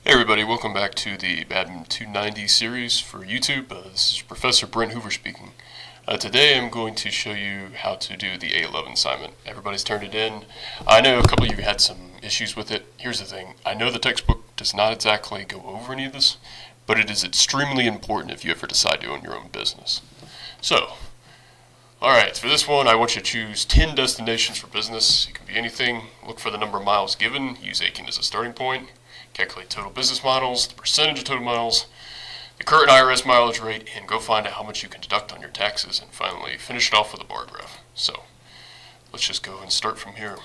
Hey everybody, welcome back to the Badminton 290 series for YouTube. This is Professor Brent Hoover speaking. Today I'm going to show you how to do the A11 assignment. Everybody's turned it in. I know a couple of you had some issues with it. Here's the thing. I know the textbook does not exactly go over any of this, but it is extremely important if you ever decide to own your own business. So, alright, for this one I want you to choose 10 destinations for business. It can be anything. Look for the number of miles given. Use Aiken as a starting point. Calculate total business miles, the percentage of total miles, the current IRS mileage rate, and go find out how much you can deduct on your taxes, and finally finish it off with a bar graph. So let's just go and start from here.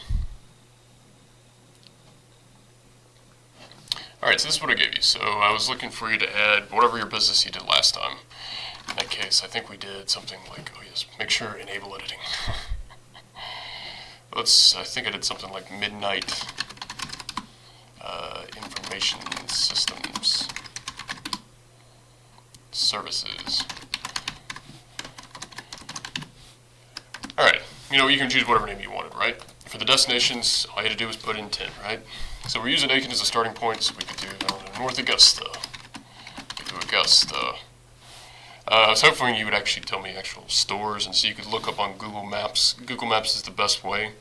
Alright, so this is what I gave you. So I was looking for you to add whatever your business you did last time. In that case, I think we did something like, oh yes, make sure enable editing. I think I did something like midnight information systems services. Alright, you can choose whatever name you wanted, right? For the destinations, all you had to do was put in 10, right? So we're using Aiken as a starting point, so we could do North Augusta. We could do Augusta. I was hoping you would actually tell me actual stores, and so you could look up on Google Maps. Google Maps is the best way,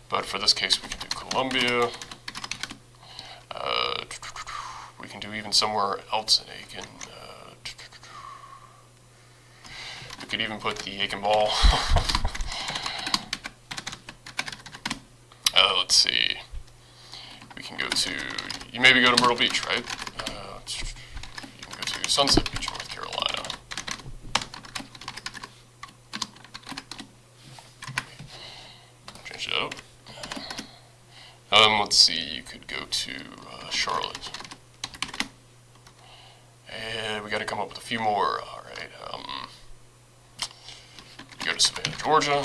but for this case we can do Columbia. We can do even somewhere else in Aiken. We could even put the Aiken Ball. Let's see. We can go to, you maybe go to Myrtle Beach, right? You can go to Sunset Beach, North Carolina. Change it up. Let's see, you could go to Charlotte. And we got to come up with a few more. All right. Go to Savannah, Georgia.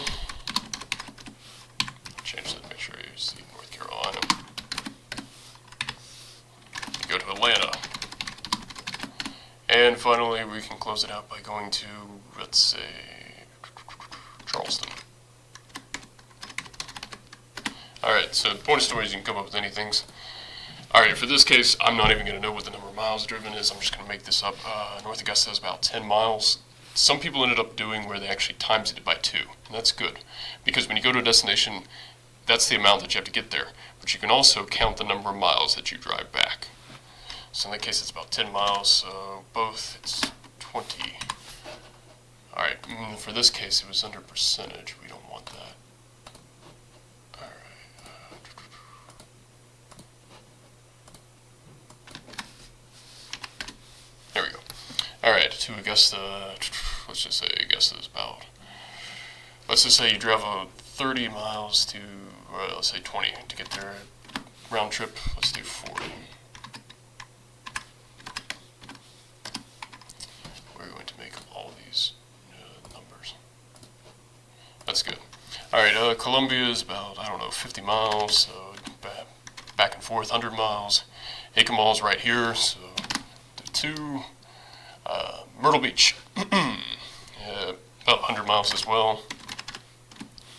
Change that. Make sure you see North Carolina. Go to Atlanta. And finally, we can close it out by going to, let's say, Charleston. Alright, so the point of the story is you can come up with anything. Alright, for this case, I'm not even going to know what the number of miles driven is. I'm just going to make this up. North Augusta is about 10 miles. Some people ended up doing where they actually times it by 2. And that's good. Because when you go to a destination, that's the amount that you have to get there. But you can also count the number of miles that you drive back. So in that case, it's about 10 miles. So both, it's 20. Alright, for this case, it was under percentage. We don't want that. Alright, to Augusta, let's just say Augusta is about, let's just say you drive 30 miles to, let's say 20 to get there round trip. Let's do 40. We're going to make all these numbers. That's good. Alright, Columbia is about, 50 miles, so back and forth, 100 miles. Aiken Mall is right here, so do 2. Myrtle Beach, about 100 miles as well.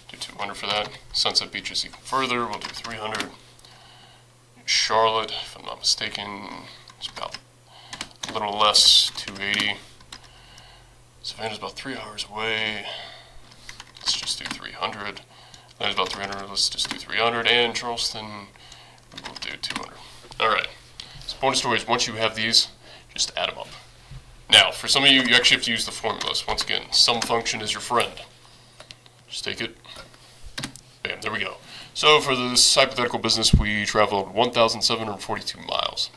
Do 200 for that. Sunset Beach is even further. We'll do 300. Charlotte, if I'm not mistaken, is about a little less, 280. Savannah's about 3 hours away. Let's just do 300. Atlanta's about 300. Let's just do 300. And Charleston, we'll do 200. Alright. So, bonus story is once you have these, just add them up. Now, for some of you, you actually have to use the formulas. Once again, sum function is your friend. Just take it. Bam, there we go. So for this hypothetical business, we traveled 1,742 miles.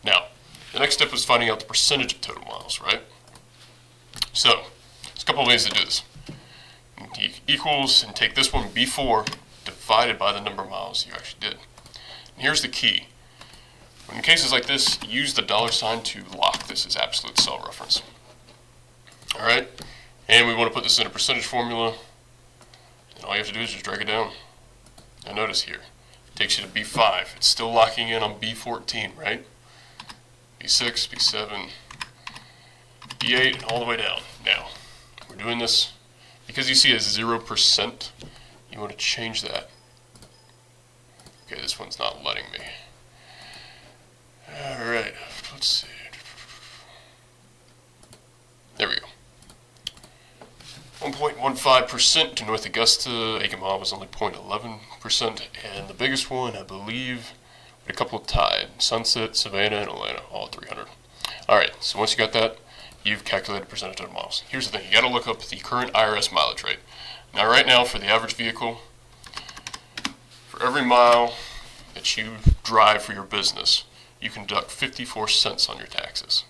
Now, the next step was finding out the percentage of total miles, right? So, there's a couple of ways to do this. Equals, and take this one, B4, divided by the number of miles you actually did. And here's the key. In cases like this, use the $sign to lock this as absolute cell reference. Alright, and we want to put this in a percentage formula, and all you have to do is just drag it down. Now notice here, it takes you to B5. It's still locking in on B14, right? B6, B7, B8, and all the way down. Now, we're doing this because you see it as 0%, you want to change that. Okay, this one's not letting me. Alright. let's see. There we go. 1.15% to North Augusta. Aiken Mile was only 0.11%. And the biggest one, I believe, with a couple of tied. Sunset, Savannah, and Atlanta, all 300. Alright, so once you got that, you've calculated percentage of miles. Here's the thing, you got to look up the current IRS mileage rate. Now right now, for the average vehicle, for every mile that you drive for your business, you can deduct 54 cents on your taxes.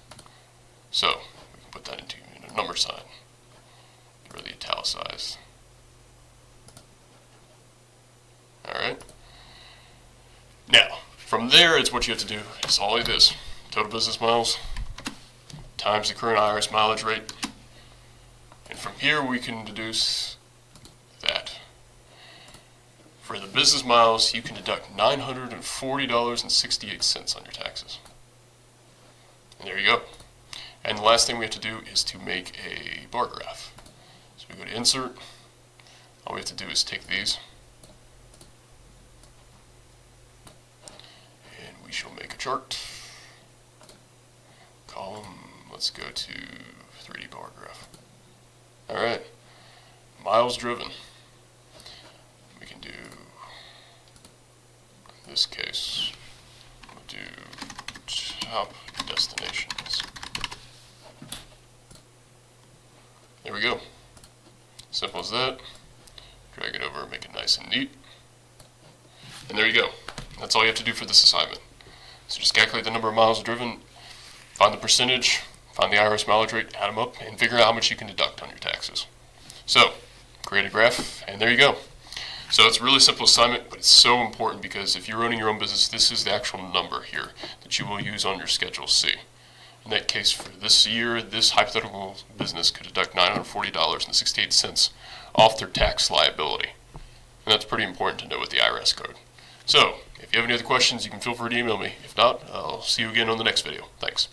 So, we can put that into a number sign, or the italicized. Alright. Now, from there, it's what you have to do. It's all it is. Total business miles times the current IRS mileage rate. And from here, we can deduce that. For the business miles, you can deduct $940.68 on your taxes. And there you go. And the last thing we have to do is to make a bar graph. So we go to Insert. All we have to do is take these. And we shall make a chart. Column, let's go to 3D bar graph. Alright. Miles driven. We can do, in this case, we'll do top destinations. There we go. Simple as that. Drag it over, make it nice and neat. And there you go. That's all you have to do for this assignment. So just calculate the number of miles driven, find the percentage, find the IRS mileage rate, add them up, and figure out how much you can deduct on your taxes. So, create a graph, and there you go. So it's a really simple assignment, but it's so important because if you're running your own business, this is the actual number here that you will use on your Schedule C. In that case, for this year, this hypothetical business could deduct $940.68 off their tax liability. And that's pretty important to know with the IRS code. So, if you have any other questions, you can feel free to email me. If not, I'll see you again on the next video. Thanks.